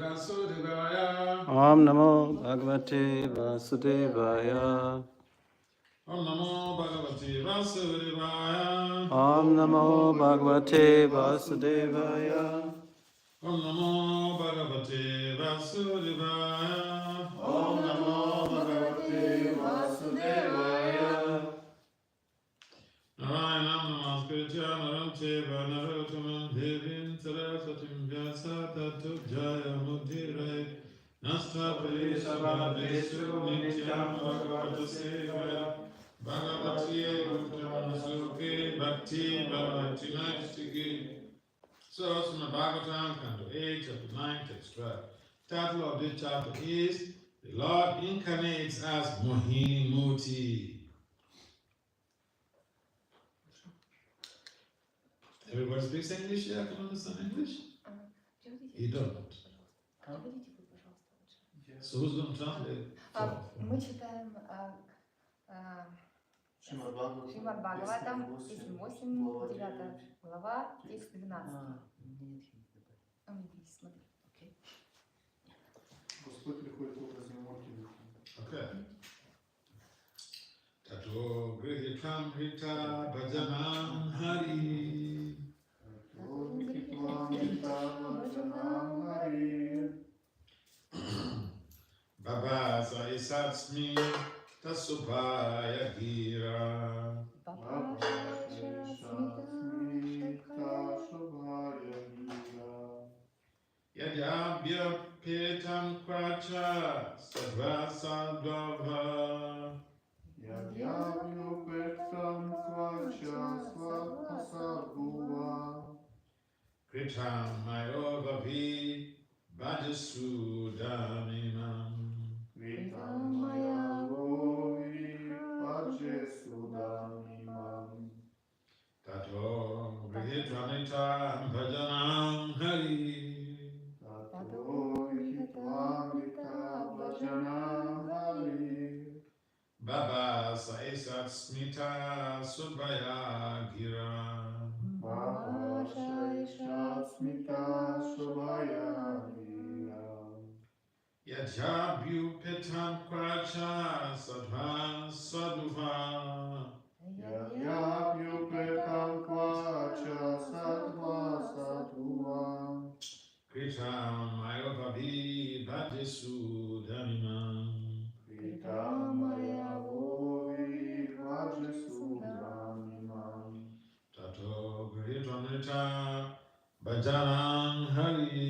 Vasudevaya. Om Namo Bhagavate Vasudevaya. Om Namo Bhagavate Vasudevaya. Om Namo Bhagavate Vasudevaya. Om Namo Bhagavate Vasudevaya. Om Namo Bhagavate Vasudevaya. Narayanam Namaskritya Naram Cheva Narottamam Devim Saraswatim Vyasa Tattva Jaya Mudire Nasta Parishabhadesu Nityam Bhagavata Sevaya Bhagavati Uttam Sukhi Bhakti Bhavati Naistiki. So, from the Bhagavatam, Canto 8, chapter 9, text 12. Title of this chapter is The Lord Incarnates as Mohini Murti. Everybody speaks English here? Can you understand English? You don't. So who's going to translate? Мы читаем Шримад Бхагаватам, песнь 8, 9 глава, текст 12. Смотри. Господь приходит в образе Мурти. Okay. Tato Grihitam Rita Bhajanam Hari. Baba Saisatsmi Tasubhaya Gira. Yadabhya Petam Kwacha Sadvasadvava. Yadabhya Petam Kwacha Sadvasadvava. Kritam Mayovavi Bhajasudamimam. Kritam Mayavovi Bhajasudamimam. Tato Grihitvanita Bhajanam Hari. Tato Grihitvanita Bhajanam Hari. Baba Saisat Smita Subhaya Gira. Baba Shaisha Smita Subhaya Gira. Yajabhu Petam Kwacha Sadha Saduva. Yadabhya Petam Kwacha Sadva Sadhuva. Kritam Mayovavi Bhajasudamimam. Kritam Mayavovi Bhajasudamimam. Tato Grihitvanita Bhajanam Hari.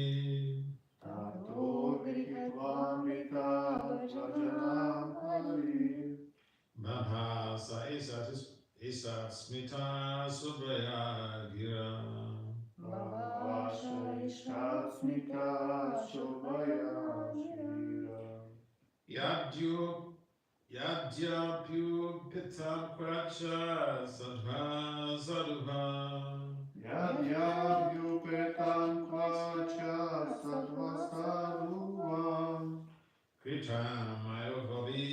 Tato Grihitvanita Bhajanam Hari. Baba Saisat Smita Subhaya Gira. Baba Shaisha Smita Subhaya Gira. Yadjapyu Pitam Kwacha Sadha Sadhuva. Yadabhya Petam Kwacha Sadva Sadhuva. Kritam Mayovavi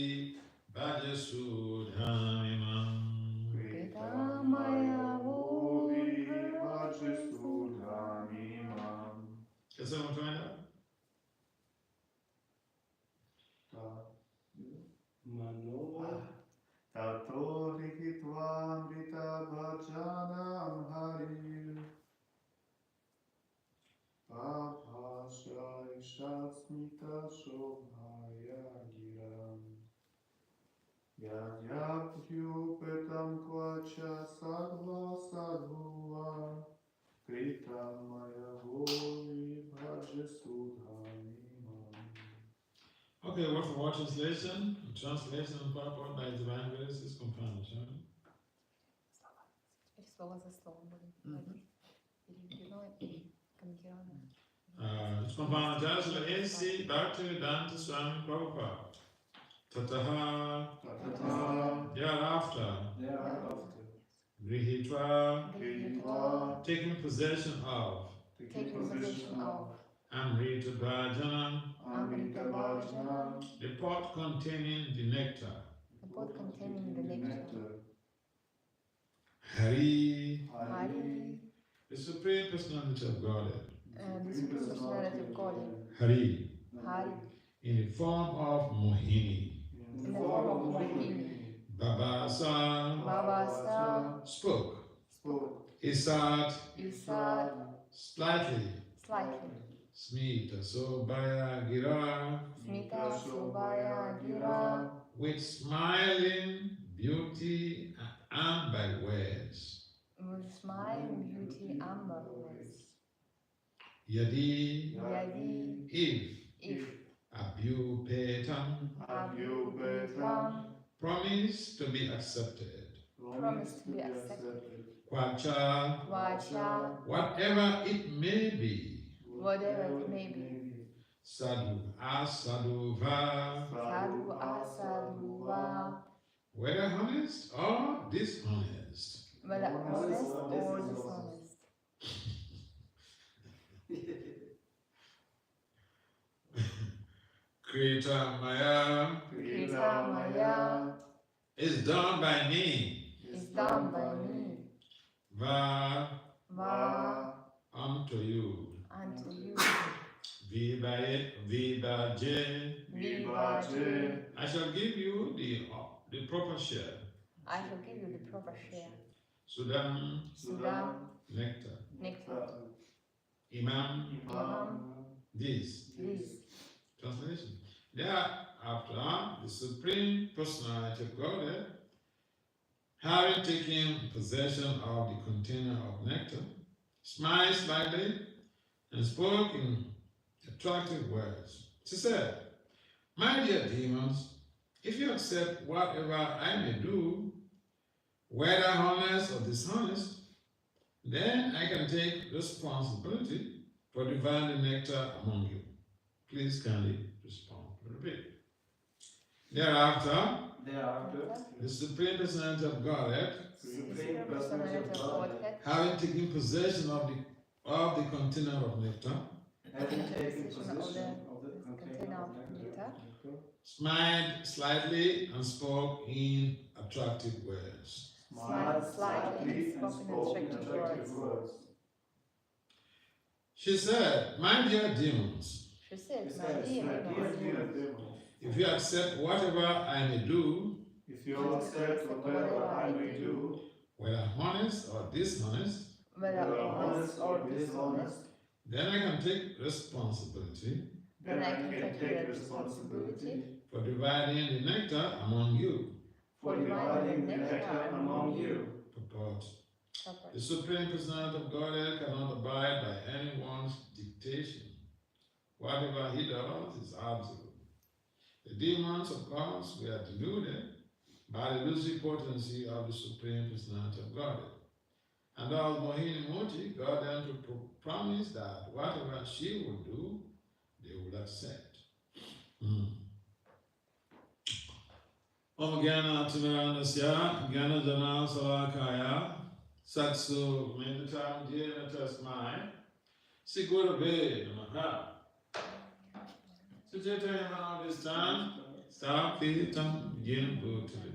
Bhajasudhamimam. Kritam Mayavovi Bhajasudhamimam. Can someone find out? Tato Rikitvanvita Bhajanam Hari. Baba Shaisha Smita Shobhaya Giram. Yadabhya Petam Kwacha Sadva Sadhuva. Kritam Mayavovi Bhajasudhamimam. Okay, word for word translation. Translation and purport by Divine Grace is companionship. Теперь слово за словом будем переведено и комментировано. It's companionship to the A.C. Bhakti Swami Prabhupada. Tataha. Thereafter. Grihitva. Taking possession of. Amrita Bhajanam. The pot containing the nectar. Hari. The Supreme Personality of Godhead. the Supreme Personality of Godhead, Hari, Hari, in the form of Mohini. in the form of Mohini, Babasa Babasa spoke. spoke. He sat Isad slightly. slightly, Smita Sobaya Gira, Smita Subhaya Gira, with smiling beauty and by words. with smiling beauty amber words. Yadi, Yadi, if if Abhyupetam, Abhyupetam, promise to be accepted. promise to be accepted. Kwacha, Vacha, whatever it may be. whatever it may be. Sadhu, asadhuva, Sadhu asadhuva, whether honest or dishonest. whether honest or dishonest. Krita Maya Krita Maya is done by me. is done by me. Va Va unto you. unto you. Vibaje. Vivaje. I shall give you the proper share. I shall give you the proper share. Sudam, Sudam, nectar. nectar. Imam, Imam, this. this. Translation. Thereafter, the Supreme Personality of Godhead, having taken possession of the container of nectar, smiled slightly and spoke in attractive words. She said, "My dear demons, if you accept whatever I may do, whether honest or dishonest, then I can take responsibility for dividing nectar among you." Please kindly respond. Repeat. Thereafter, the Supreme Personality of Godhead, Supreme Personality of Godhead, having taken possession of the container of nectar, having taken possession of the container of nectar, smiled slightly and spoke in attractive words. smiled slightly and spoke in attractive words. She said, "My dear demons, She said, "My dear demons, if you accept whatever I may do, If you accept whatever I may do, whether honest or dishonest, whether honest or dishonest, then I can take responsibility then I can take responsibility for dividing the nectar among you." for dividing the nectar among you. Purport. Purport. The Supreme Personality of Godhead cannot abide by anyone's dictation. Whatever he does is absolute. The demons, of course, were deluded by the illusory potency of the Supreme Personality of Godhead. And as Mohini Moti got them to promise that whatever she would do, they would accept. Om Gyana Timirandasya Gyana Jana Salakaya Satsu Meditam Jena Tasmai Sigurave Namaha. Sujata Manavisthan Stapitam Yin Bhutri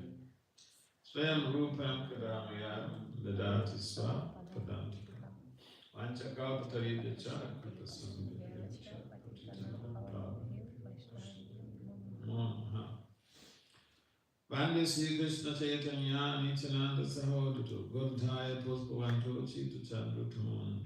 Swayam Rupam Kadamaya Vedati Swa Padantika Vanchakalpatari Decha Katasam Decha Namaha. Vande Sri Krishna Chaitanya Nityananda Sahodito Godhaya Puspavanto Chitu Chandru Tamondu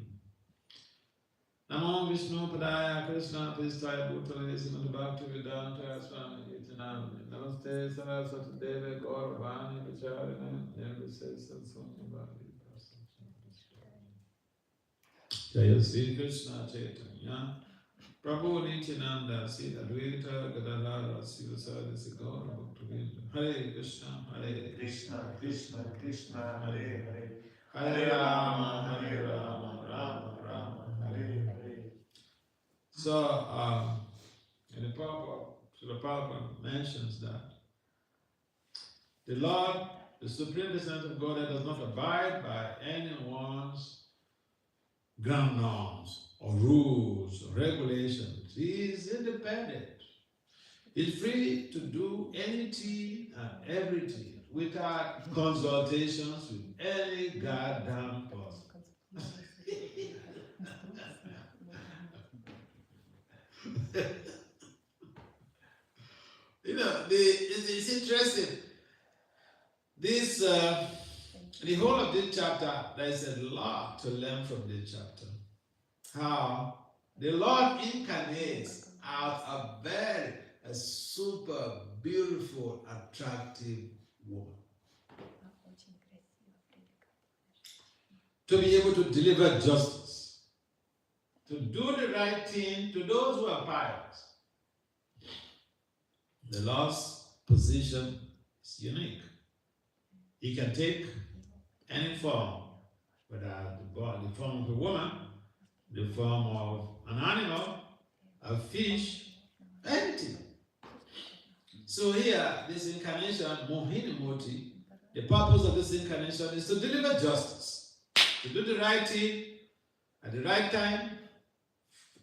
Namo Vishnu Padaya Krishna Pistaya Bhutale Srimad Bhakti Vedanta Swami Nityananda Namaste Saraswati Deve Gauravani Pacharina Nirvisesa Swami Bhakti Jaya Sri Krishna Chaitanya Prabhu Nityananda Sri Advaita Gadadhara Sivasadi Sigaura Bhaktivinda Hare Krishna Krishna, Krishna, Krishna, Hare Hare. Hare Rama Rama Rama Hare Hare. So, in the Srila Prabhupada mentions that the Lord, the Supreme Personality of Godhead, does not abide by anyone's ground norms or rules or regulations. He is independent. He's free to do anything and everything without consultations with any goddamn person. You know, it's interesting. This, the whole of this chapter, there's a lot to learn from this chapter. How the Lord incarnates out a super beautiful, attractive woman. To be able to deliver justice, to do the right thing to those who are pious. The Lord's position is unique. He can take any form, whether the form of a woman, the form of an animal, a fish, anything. So here, this incarnation, Mohini Moti, the purpose of this incarnation is to deliver justice, to do the right thing at the right time,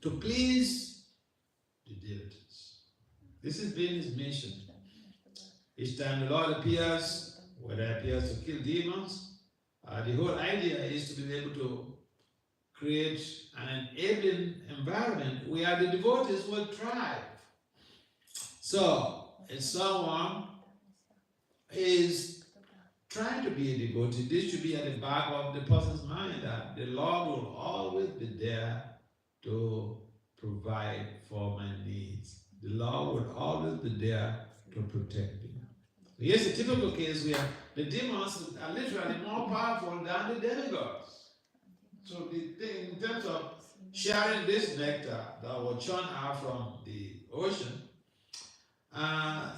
to please the deities. This has been his mission. Each time the Lord appears, whether he appears to kill demons, the whole idea is to be able to create an enabling environment where the devotees will thrive. So, if someone is trying to be a devotee, this should be at the back of the person's mind that the Lord will always be there to provide for my needs. The Lord will always be there to protect me. Here's a typical case where the demons are literally more powerful than the demigods. So in terms of sharing this nectar that will churn out from the ocean, and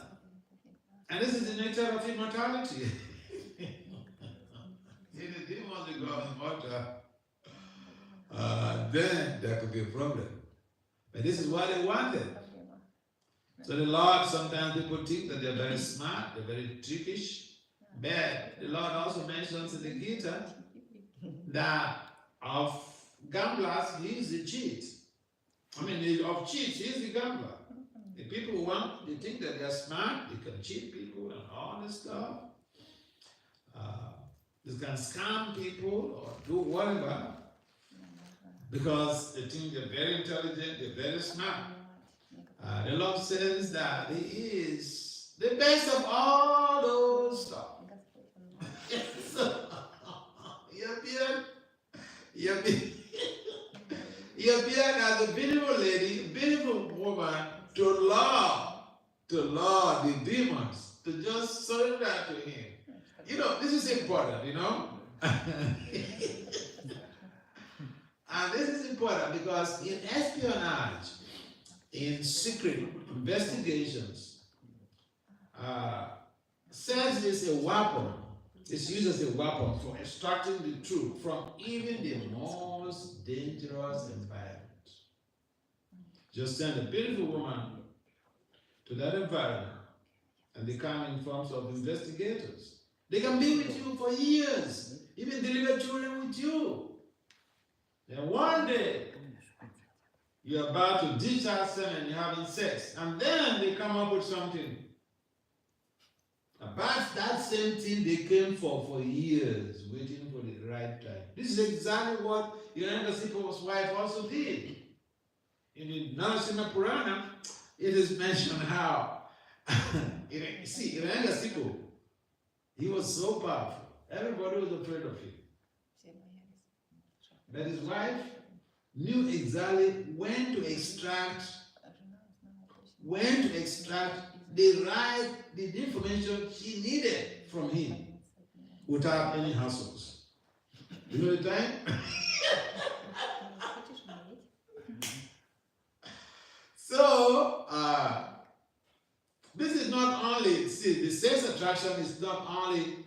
this is the nectar of immortality. If the demons become immortal, then there could be a problem. But this is what they wanted. So the Lord, sometimes people think that they're very smart, they're very trickish. But the Lord also mentions in the Gita that of gamblers, he is the cheat. Of cheats, he is the gambler. The people they think that they're smart, they can cheat people and all this stuff. They can scam people or do whatever because they think they're very intelligent, they're very smart. The Lord says that he is the best of all those stuff. He appeared as a beautiful lady, a beautiful woman to love the demons, to just surrender to him. You know, this is important, you know? And this is important because in espionage, in secret investigations, sex is a weapon. It's used as a weapon for extracting the truth from even the most dangerous environment. Just send a beautiful woman to that environment, and they come in forms of investigators. They can be with you for years, even deliver children with you. Then one day, you're about to discharge them and you're having sex, and then they come up with something about that same thing they came for years, waiting for the right time. This is exactly what Hiranyakashipu's wife also did. In the Narasimha Purana, it is mentioned how, Hiranyakashipu, he was so powerful. Everybody was afraid of him. But his wife knew exactly when to extract the information she needed from him without any hassles. You know the time? So, this is not only, the sex attraction is not only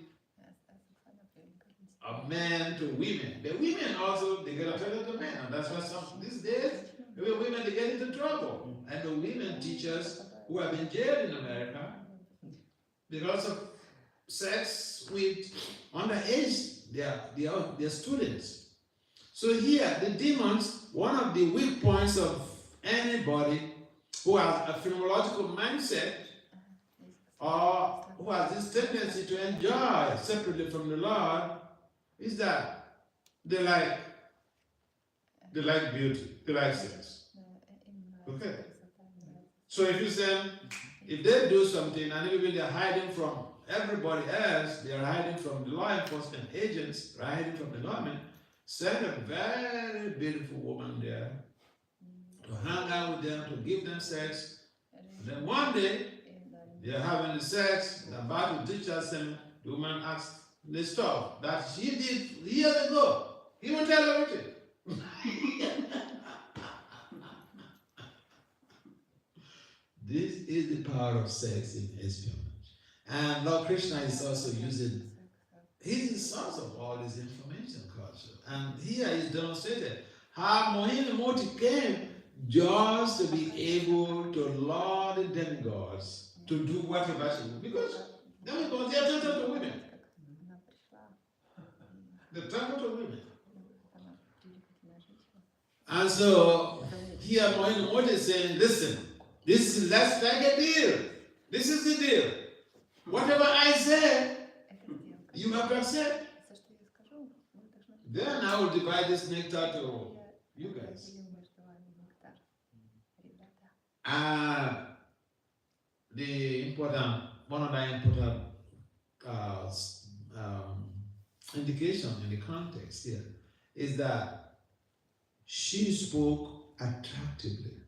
of men to women. The women also, they get attracted to men. And that's why these days, women, they get into trouble. And the women teachers who have been jailed in America because of sex with underage, they're students. So here, the demons, one of the weak points of anybody who has a phenomenological mindset or who has this tendency to enjoy separately from the Lord is that they like beauty, they like sex. Okay? So if they do something and even they're hiding from everybody else, they're hiding from the law enforcement agents, hiding from the lawmen, send a very beautiful woman there to hang out with them, to give them sex. And then one day, they're having the sex, they're about to teach us, and the woman asks the stuff that she did years ago. He will tell everything. This is the power of sex in espionage. And Lord Krishna is also using, he's the source of all this information culture. And here is demonstrated how Mohini Murti came just to be able to lure the demigods to do whatever she would. Because demigods, they are attracted to women. They're attracted to women. And so here Mohini Murti is saying, listen, let's make a deal. This is the deal. Whatever I say, you have to accept. Then I will divide this nectar to you guys. And one of the important indication in the context here is that she spoke attractively.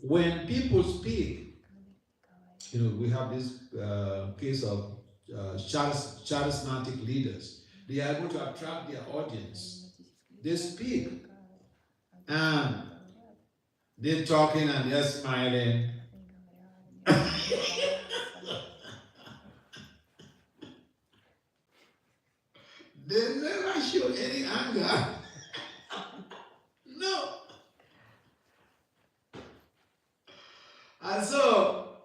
When people speak, we have this case of charismatic leaders. They are able to attract their audience. They speak and they're talking and they're smiling. They never show any anger. No. And so,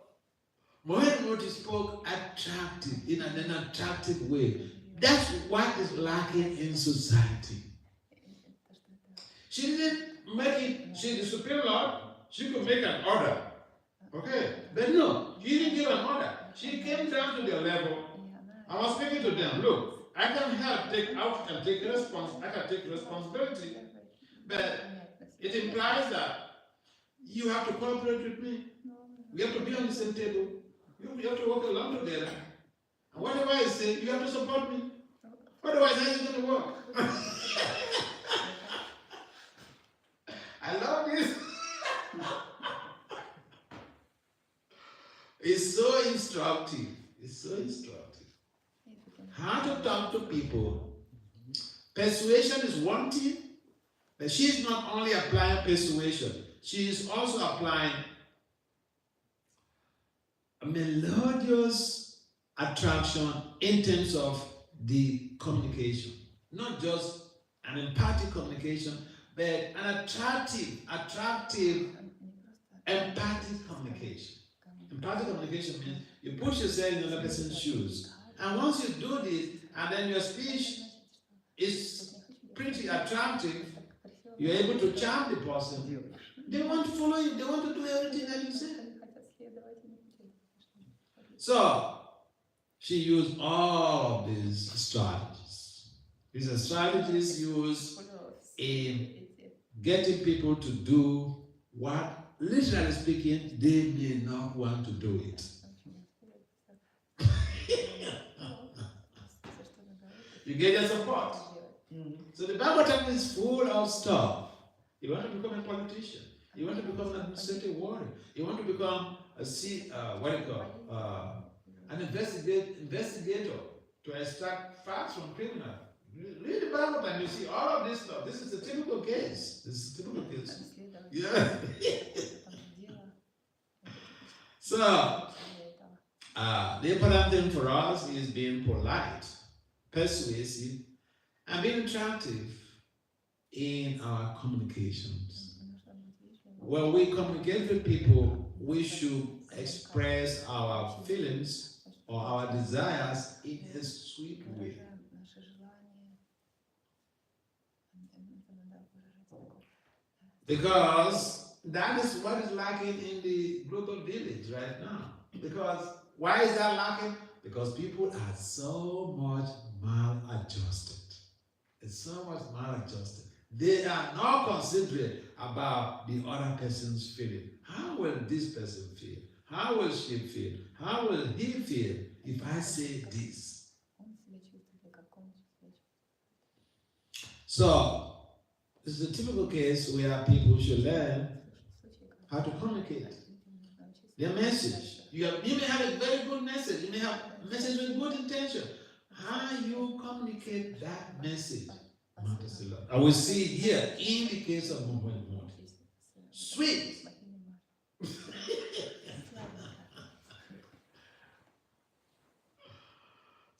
Mohini Murti spoke attractive, in an attractive way. That's what is lacking in society. She didn't make it, she's the Supreme Lord, she could make an order. Okay? But no, she didn't give an order. She came down to their level. I was speaking to them, look, I can help I can take responsibility. But it implies that you have to cooperate with me. We have to be on the same table. We have to work along together. And whatever I say, you have to support me. Otherwise, how is it going to work? I love this. It's so instructive. It's so instructive. How to talk to people. Persuasion is one thing, but she's not only applying persuasion, she is also applying a melodious attraction in terms of the communication. Not just an empathic communication, but an attractive, empathic communication. Empathic communication means you put yourself in another person's shoes. And once you do this, and then your speech is pretty attractive, you're able to charm the person. They want to follow you. They want to do everything that you say. So, she used all of these strategies. These are strategies used in getting people to do what, literally speaking, they may not want to do it. You get their support. So the Bhagavatam is full of stuff. You want to become a politician. You want to become an administrative warrior. You want to become an investigator to extract facts from criminals. Read the Bhagavatam, you see all of this stuff. This is a typical case. Yeah. So, the important thing for us is being polite, persuasive, and being attractive in our communications. When we communicate with people, we should express our feelings or our desires in a sweet way. Because that is what is lacking in the global village right now. Because why is that lacking? Because people are so much maladjusted. It's so much maladjusted. They are not considerate about the other person's feeling. How will this person feel? How will she feel? How will he feel if I say this? So, this is a typical case where people should learn how to communicate their message. You may have a very good message. You may have a message with good intention. How you communicate that message matters a lot. I will see here in the case of Muhammad. Sweet.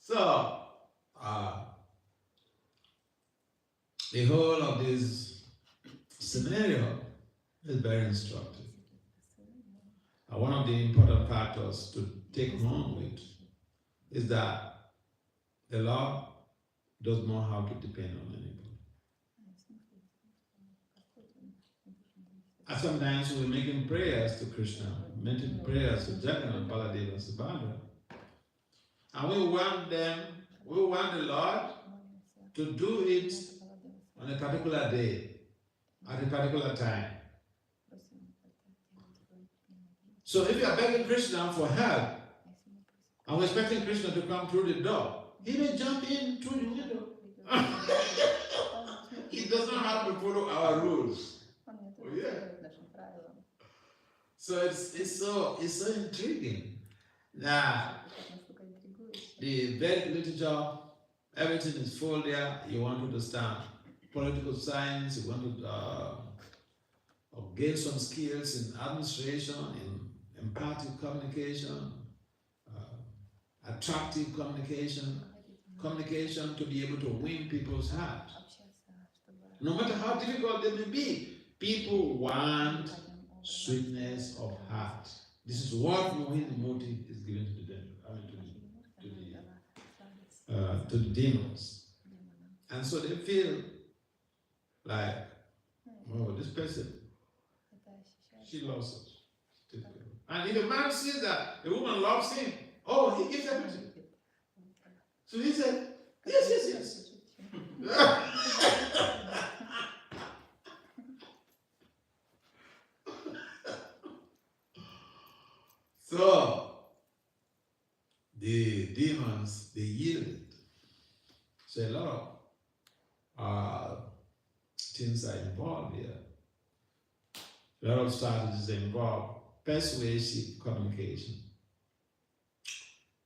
So, the whole of this scenario is very instructive. One of the important factors to take home with is that the Lord does not have to depend on anybody. And sometimes we're making prayers to Krishna, making prayers to Jagannath, Baladeva, and Subhadra, and we want the Lord to do it on a particular day, at a particular time. So if you are begging Krishna for help, and we're expecting Krishna to come through the door, he may jump in through the window. He does not have to follow our rules. Oh, yeah. So it's so intriguing that the Vedic literature, everything is full there. You want to understand political science, you want to gain some skills in administration, in empathic communication, attractive communication, communication to be able to win people's hearts. No matter how difficult they may be, people want sweetness of heart. This is what Mohini Moti is given to the demons. And so they feel like, oh, this person, she loves us. And if a man sees that the woman loves him, oh, he gives everything. So he said, yes. So, the demons, they yielded. So a lot of things are involved here. A lot of strategies involve persuasive communication,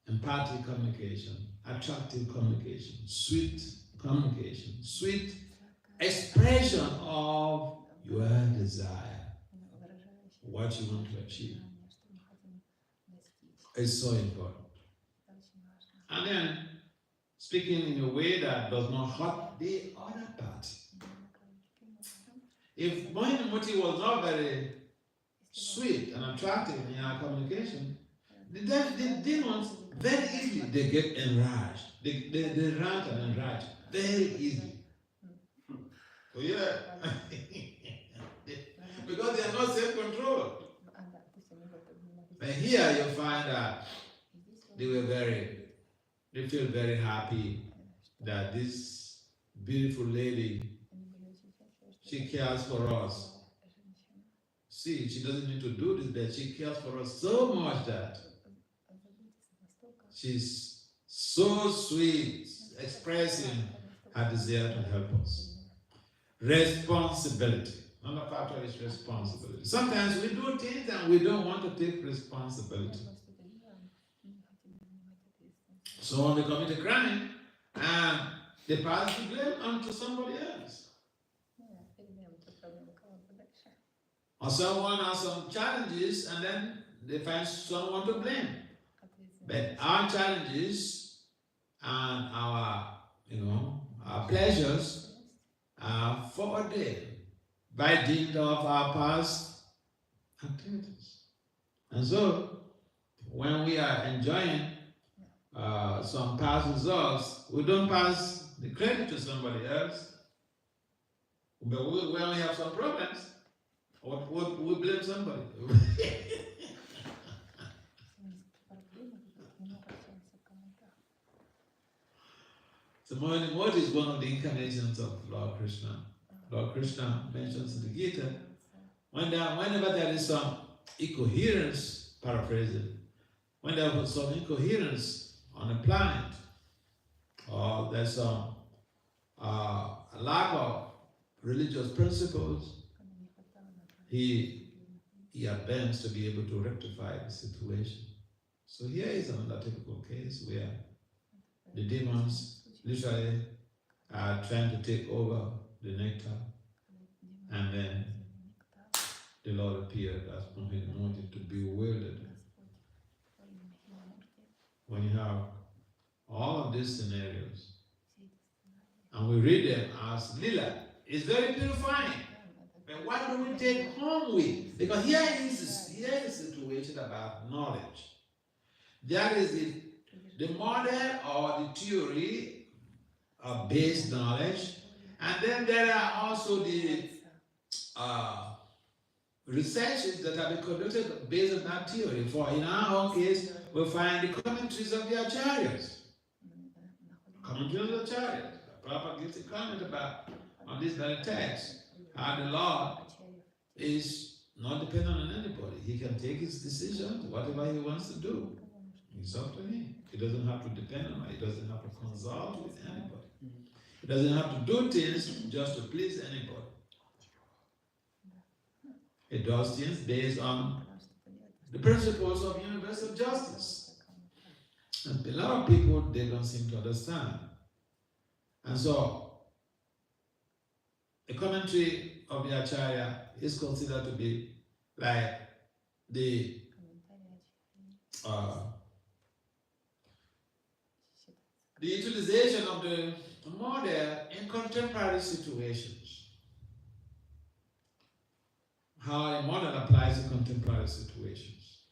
empathic communication, attractive communication, sweet expression of your desire, what you want to achieve. It's so important. And then speaking in a way that does not hurt the other party. If Mohini Moti was not very sweet and attractive in our communication, the demons very easily they get enraged. They rant and enrage very easily. Oh yeah. Because they are not self-controlled. But here you find that they feel very happy that this beautiful lady, she cares for us. See, she doesn't need to do this, but she cares for us so much that she's so sweet, expressing her desire to help us. Responsibility. Another factor is responsibility. Sometimes we do things and we don't want to take responsibility. So when we commit a crime, and they pass the blame onto somebody else. Or someone has some challenges and then they find someone to blame. But our challenges and our pleasures are forwarded by dint of our past activities. And so, when we are enjoying some past results, we don't pass the credit to somebody else. But when we have some problems, we blame somebody. So Mohini Moti is one of the incarnations of Lord Krishna. Lord Krishna mentions in the Gita, whenever there is some incoherence, paraphrasing, when there is some incoherence on a planet, or there's some a lack of religious principles, he advanced to be able to rectify the situation. So here is another typical case where the demons literally are trying to take over the nectar, and then the Lord appeared as wanted to be bewildered. When you have all of these scenarios, and we read them as Lila, it's very purifying. But what do we take home with? Because here is the situation about knowledge. That is the model or the theory of based knowledge, and then there are also the researches that have been conducted based on that theory. For in our own case, we find the commentaries of the Acharyas. Commentaries of the Acharyas. Prabhupada gives a comment on this very text, how the Lord is not dependent on anybody. He can take his decisions, whatever he wants to do. It's up to him. He doesn't have to depend on it. He doesn't have to consult with anybody. He doesn't have to do things just to please anybody. He does things based on the principles of universal justice. And a lot of people, they don't seem to understand. And so, a commentary of the Acharya is considered to be like the utilization of the model in contemporary situations. How a model applies in contemporary situations,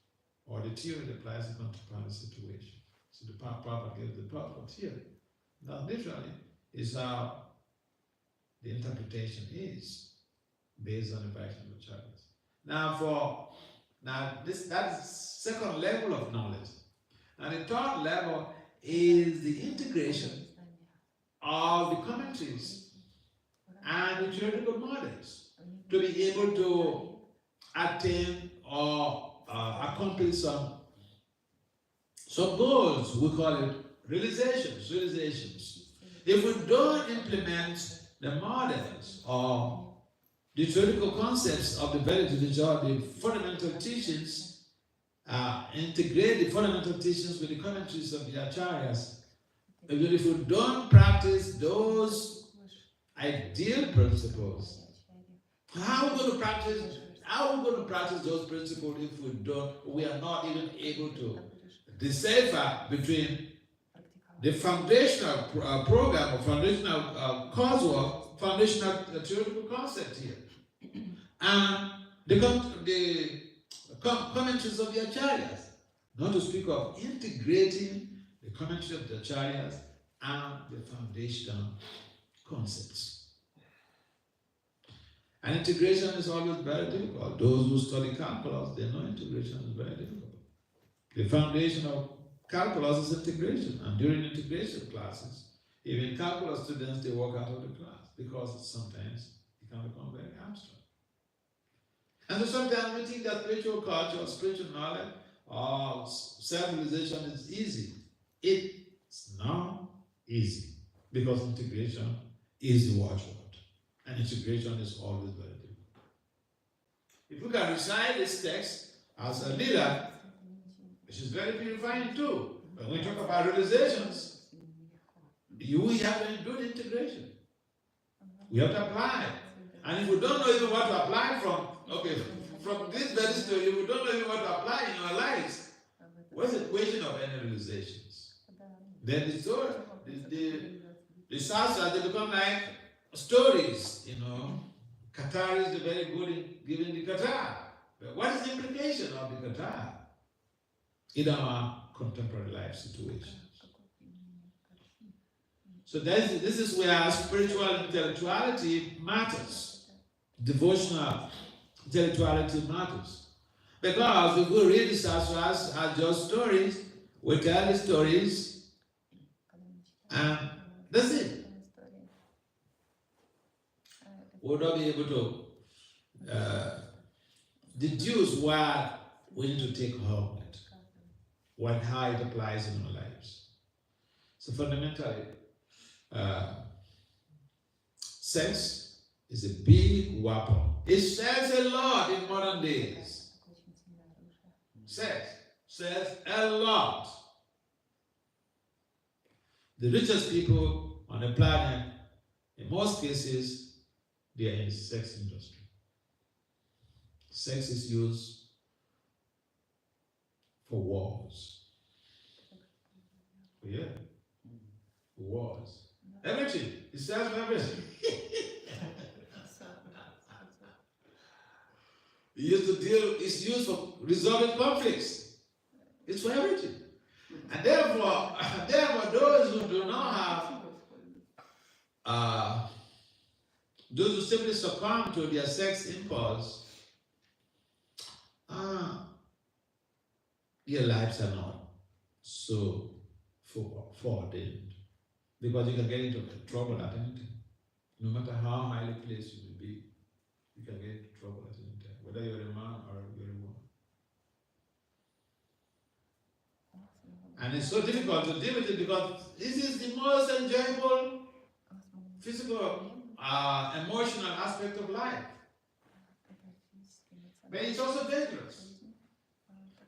or the theory applies in contemporary situations. So the Prabhupada gives the Prabhupada theory. That literally is how the interpretation is based on the Vaishnava Acharyas. That's second level of knowledge. And the third level is the integration of the commentaries and the theoretical models to be able to attain or accomplish some goals. We call it realizations. If we don't implement the models or the theoretical concepts of the Vedic literature, the fundamental teachings, integrate the fundamental teachings with the commentaries of the Acharyas, if we don't practice those ideal principles, how are we going to practice those principles if we are not even able to decipher between the foundational program or foundational coursework, foundational theoretical concept here, and the commentaries of the Acharyas, not to speak of integrating the commentaries of the Acharyas and the foundational concepts. And integration is always very difficult. Those who study calculus, they know integration is very difficult. The foundation of calculus is integration, and during integration classes, even calculus students, they walk out of the class because sometimes it can become very abstract. And so sometimes we think that spiritual culture, spiritual knowledge, or self-realization is easy. It's not easy because integration is the watchword, and integration is always very difficult. If we can recite this text as a leader, which is very purifying too. When we talk about realizations, we have to do the integration. We have to apply. And if we don't know even what to apply from this very story, if we don't know even what to apply in our lives, what's the equation of any realizations? Then the story, the sastra, they become like stories, Qatar is very good in giving the Qatar. But what is the implication of the Qatar in our contemporary life situations? So this is where spiritual intellectuality matters. Devotional intellectuality matters. Because if we read the sastras as just stories, we tell the stories, and that's it. would not be able to deduce what we need to take home it, what how it applies in our lives. So fundamentally, sex is a big weapon. It sells a lot in modern days. Sex sells a lot. The richest people on the planet, in most cases, they are in the sex industry. Sex is used for wars. Yeah, for wars. Everything. It sells for everything. It's used for resolving conflicts. It's for everything. And therefore, those who do not have, those who simply succumb to their sex impulse, their lives are not so foreordained. Because you can get into trouble at any time. No matter how highly placed you will be, you can get into trouble at any time, whether you're a man or you're a woman. And it's so difficult to deal with it because this is the most enjoyable physical, emotional aspect of life. But it's also dangerous.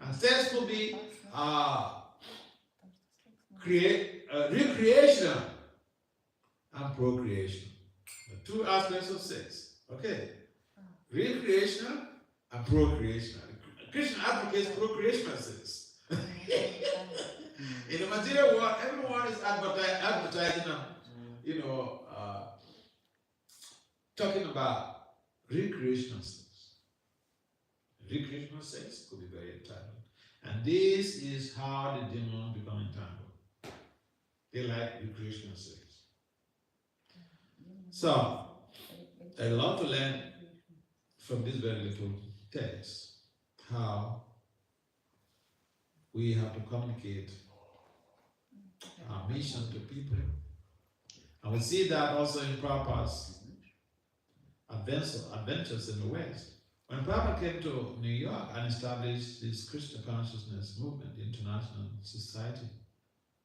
And sex will be recreation and procreation. The two aspects of sex. Okay? Recreational and procreational. Krishna advocates procreational sex. In the material world, everyone is advertising, talking about recreational sex. Recreational sex could be very entangled. And this is how the demons become entangled. They like recreational sex. So, I love to learn from this very little text how we have to communicate our mission to people. And we see that also in Prabhupada's adventures in the West. When Prabhupada came to New York and established this Krishna Consciousness Movement, the International Society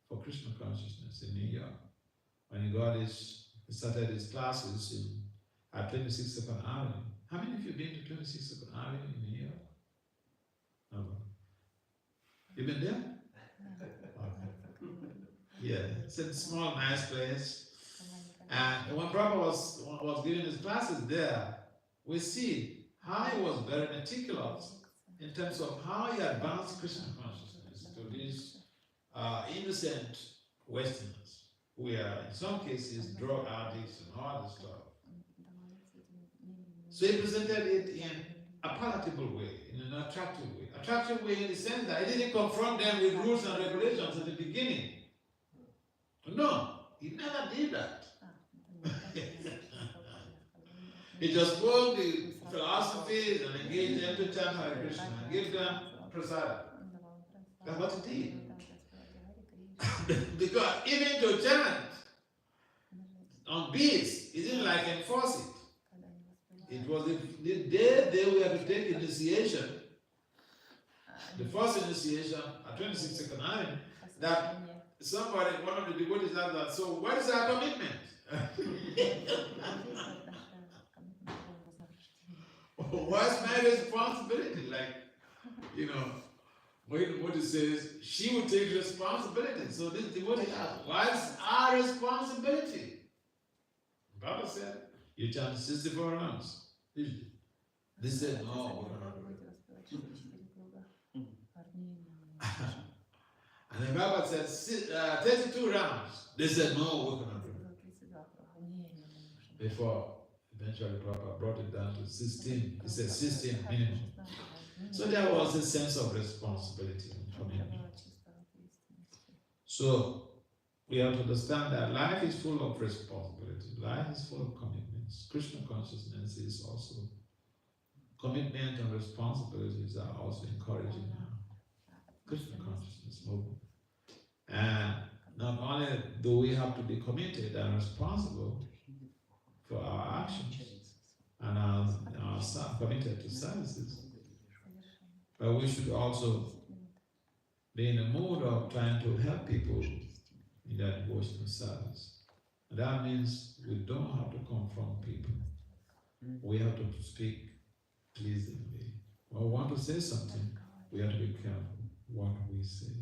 for Krishna Consciousness in New York, when he started his classes at 26th Avenue. How many of you have been to 26th Avenue in New York? No. You been there? Yeah, it's a small, nice place. And when Prabhupada was giving his classes there, we see how he was very meticulous in terms of how he advanced Krishna consciousness to these innocent Westerners who are, in some cases, drug addicts and all this stuff. So he presented it in a palatable way, in an attractive way. Attractive way in the sense that he didn't confront them with rules and regulations at the beginning. No, he never did that. He just spoke the philosophies and engaged them to chant Hare Krishna and give them prasada. That's what he did. Because even to chant on beats, he didn't like enforce it. It was the day they were to take initiation, the first initiation at 26th Avenue, that somebody, one of the devotees asked that, so what is our commitment? What's my responsibility? Like, when the devotee says she will take responsibility. So this devotee asked, what's our responsibility? Baba said, you chant 64 rounds. They said, no, we're not doing it. And then Baba said, 32 rounds. They said, no, we're not doing it. Before, eventually, Prabhupada brought it down to 16. He said 16 minimum. So there was a sense of responsibility and commitment. So we have to understand that life is full of responsibility. Life is full of commitments. Krishna consciousness is also commitment and responsibilities are also encouraging now. Krishna consciousness movement. And not only do we have to be committed and responsible for our actions, committed to services. But we should also be in the mood of trying to help people in their devotional service. And that means we don't have to confront people. We have to speak pleasingly. When we want to say something, we have to be careful what we say.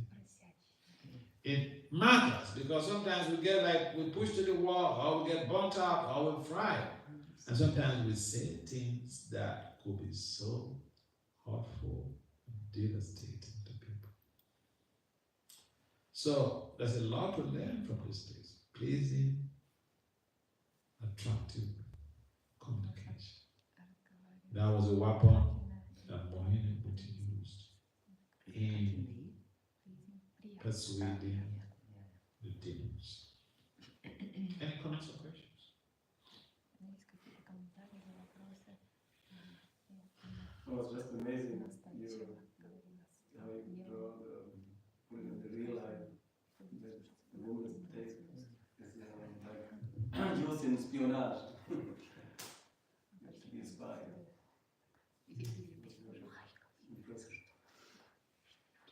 It matters because sometimes we get like we push to the wall, or we get burnt out, or we fry. And sometimes we say things that could be so hurtful and devastating to people. So there's a lot to learn from this place. Pleasing, attractive communication. That was a weapon that Mohini used in persuading the demons. Any comments or questions? It was just amazing how you draw put it in the real life that the woman's take is like used in espionage. You have to be a spy.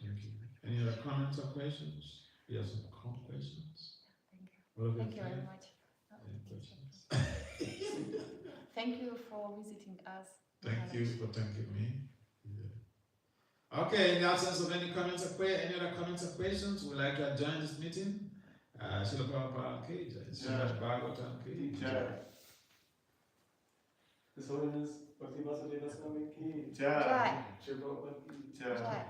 Thank you. Any other comments or questions? We have some questions. Thank you very much. Any questions? Thank you for visiting us. Thank you for thanking me. Yeah. Okay, in the absence of any comments or any other comments or questions, we'd like to adjourn this meeting. Srila Prabhupada Ki Jai. Srimad Bhagavatam Ki Jai. His Holiness Bhakti Vasudeva Swami Ki Jai. Srila Prabhupada Ki Jai.